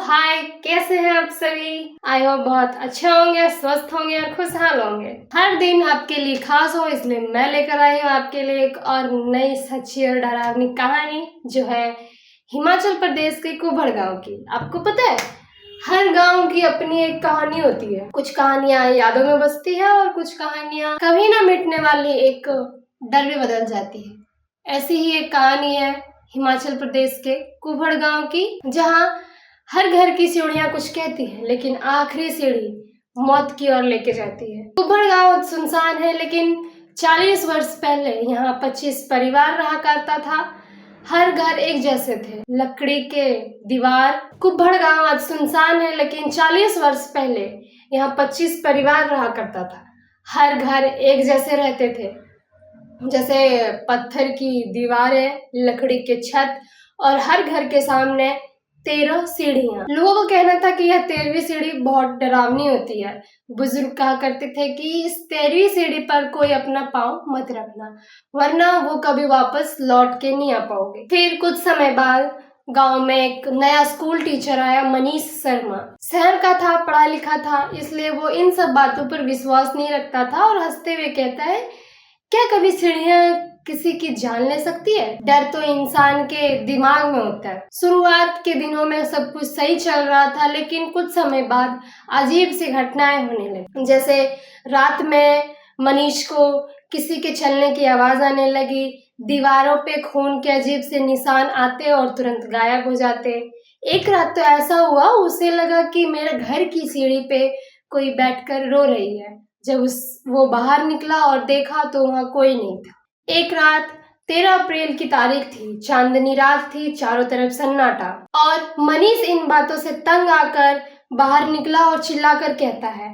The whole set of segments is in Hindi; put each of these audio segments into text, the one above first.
हाय, कैसे हैं आप सभी। आई होप बहुत अच्छे होंगे, स्वस्थ होंगे और खुशहाल होंगे। हर दिन आपके लिए खास हो इसलिए मैं लेकर आई हूँ आपके लिए एक और नई सच्ची और डरावनी कहानी, जो है हिमाचल प्रदेश के कुभड़ गांव की। आपको पता है, हर गांव की अपनी एक कहानी होती है। कुछ कहानियां यादों में बसती है और कुछ कहानियां कभी ना मिटने वाली एक डर में बदल जाती है। ऐसी ही एक कहानी है हिमाचल प्रदेश के कुभड़ गांव की, जहां हर घर की सीढ़ियां कुछ कहती है, लेकिन आखिरी सीढ़ी मौत की ओर लेके जाती है। कुभड़ गांव सुनसान है, लेकिन 40 वर्ष पहले यहाँ 25 परिवार रहा करता था। हर घर एक जैसे थे, लकड़ी के दीवार। कुभड़ गांव आज सुनसान है, लेकिन 40 वर्ष पहले यहाँ 25 परिवार रहा करता था। हर घर एक जैसे रहते थे, जैसे पत्थर की दीवारें, लकड़ी के छत और हर घर के सामने 13 सीढ़ियां। लोगों को कहना था कि यह 13वीं सीढ़ी बहुत डरावनी होती है। बुजुर्ग कहा करते थे कि इस 13वीं सीढ़ी पर कोई अपना पाँव मत रखना, वरना वो कभी वापस लौट के नहीं आ पाओगे। फिर कुछ समय बाद गांव में एक नया स्कूल टीचर आया, मनीष शर्मा। शहर का था, पढ़ा लिखा था, इसलिए वो इन सब बातों पर विश्वास नहीं रखता था और हंसते हुए कहता है, क्या कभी सीढ़ियां किसी की जान ले सकती है? डर तो इंसान के दिमाग में होता है। शुरुआत के दिनों में सब कुछ सही चल रहा था, लेकिन कुछ समय बाद अजीब सी घटनाएं होने लगी। जैसे रात में मनीष को किसी के चलने की आवाज आने लगी, दीवारों पे खून के अजीब से निशान आते और तुरंत गायब हो जाते। एक रात तो ऐसा हुआ, उसे लगा कि मेरे घर की सीढ़ी पे कोई बैठकर रो रही है। जब वो बाहर निकला और देखा तो वहाँ कोई नहीं था। एक रात 13 अप्रैल की तारीख थी, चांदनी रात थी, चारों तरफ सन्नाटा। और मनीष इन बातों से तंग आकर बाहर निकला और चिल्लाकर कहता है,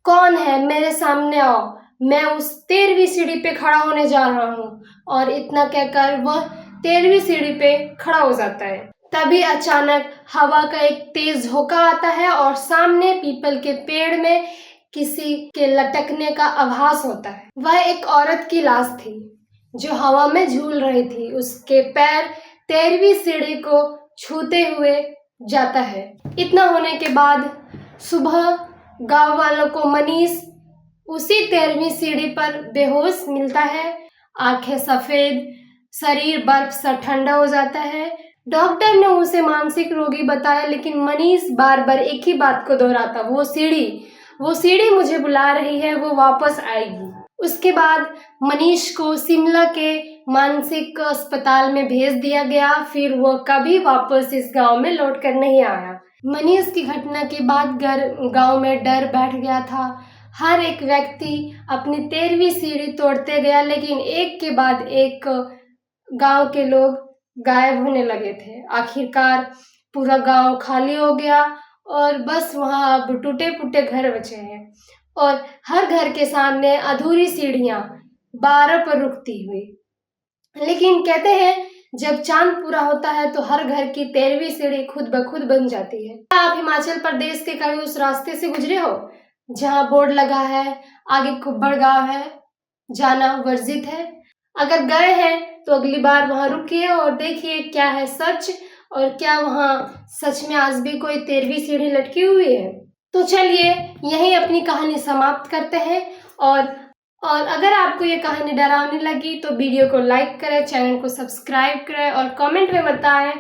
कौन है, मेरे सामने आओ, मैं उस 13वीं सीढ़ी पे खड़ा होने जा रहा हूँ। और इतना कहकर वह 13वीं सीढ़ी पे खड़ा हो जाता है। तभी अचानक हवा का एक तेज झोंका आता है और सामने पीपल के पेड़ में किसी के लटकने का आभास होता है। वह एक औरत की लाश थी जो हवा में झूल रही थी। उसके पैर 13वीं सीढ़ी को छूते हुए जाता है। इतना होने के बाद सुबह गांव वालों को मनीष उसी 13वीं सीढ़ी पर बेहोश मिलता है। आंखें सफेद, शरीर बर्फ सा ठंडा हो जाता है। डॉक्टर ने उसे मानसिक रोगी बताया, लेकिन मनीष बार बार एक ही बात को दोहराता, वो सीढ़ी मुझे बुला रही है, वो वापस आएगी। उसके बाद मनीष को शिमला के मानसिक अस्पताल में भेज दिया गया। फिर वो कभी वापस इस गांव में लौट कर नहीं आया। मनीष की घटना के बाद गांव में डर बैठ गया था। हर एक व्यक्ति अपनी 13वीं सीढ़ी तोड़ते गया, लेकिन एक के बाद एक गांव के लोग गायब होने लगे थे। आखिरकार पूरा गांव खाली हो गया और बस वहाँ अब टूटे फूटे घर बचे हैं और हर घर के सामने अधूरी सीढ़ियां 12 पर रुकती हुई। लेकिन कहते हैं, जब चांद पूरा होता है तो हर घर की 13वीं सीढ़ी खुद ब खुद बन जाती है। क्या आप हिमाचल प्रदेश के कभी उस रास्ते से गुजरे हो जहाँ बोर्ड लगा है, आगे कुब्बड़ गांव है, जाना वर्जित है? अगर गए हैं तो अगली बार वहां रुकिए और देखिए क्या है सच, और क्या वहां सच में आज भी कोई 13वीं सीढ़ी लटकी हुई है। तो चलिए यही अपनी कहानी समाप्त करते हैं। और अगर आपको ये कहानी डरावनी लगी तो वीडियो को लाइक करें, चैनल को सब्सक्राइब करें और कमेंट में बताएं,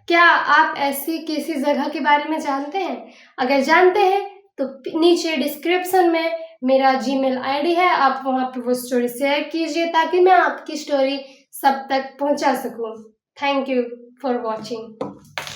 क्या आप ऐसी किसी जगह के बारे में जानते हैं? अगर जानते हैं तो नीचे डिस्क्रिप्शन में मेरा जीमेल आईडी है, आप वहाँ पे वो स्टोरी शेयर कीजिए ताकि मैं आपकी स्टोरी सब तक पहुँचा सकूँ। Thank you for watching.